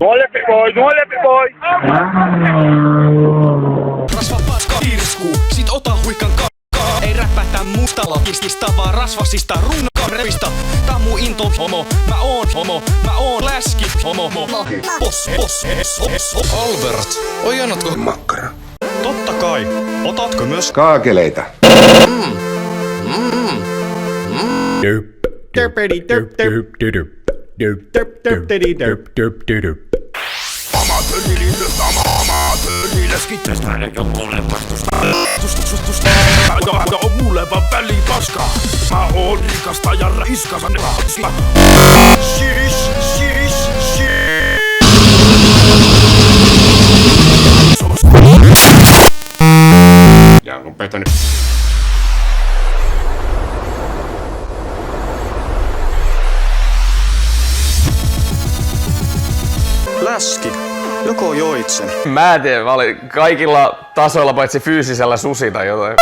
Nuolempi boy! Rasva paska irskuu, sit ota huikan ei räppätä mustalakistista, vaan rasvasista runkarevista. Tää mun into homo, mä oon läski homo. Boss. Albert, ojanatko makkara? Totta kai. Otatko myös kaakeleita? Amatöörile skittästä ei oo mulle vastusta. On mulle vaan välipaska. Mä oon rikasta ja raiskasa ne rahaska. Shish. Ja onko petänyt? läski? Joko joit sen? Mä en tiedä, mä olin kaikilla tasoilla paitsi fyysisellä susi tai jotain.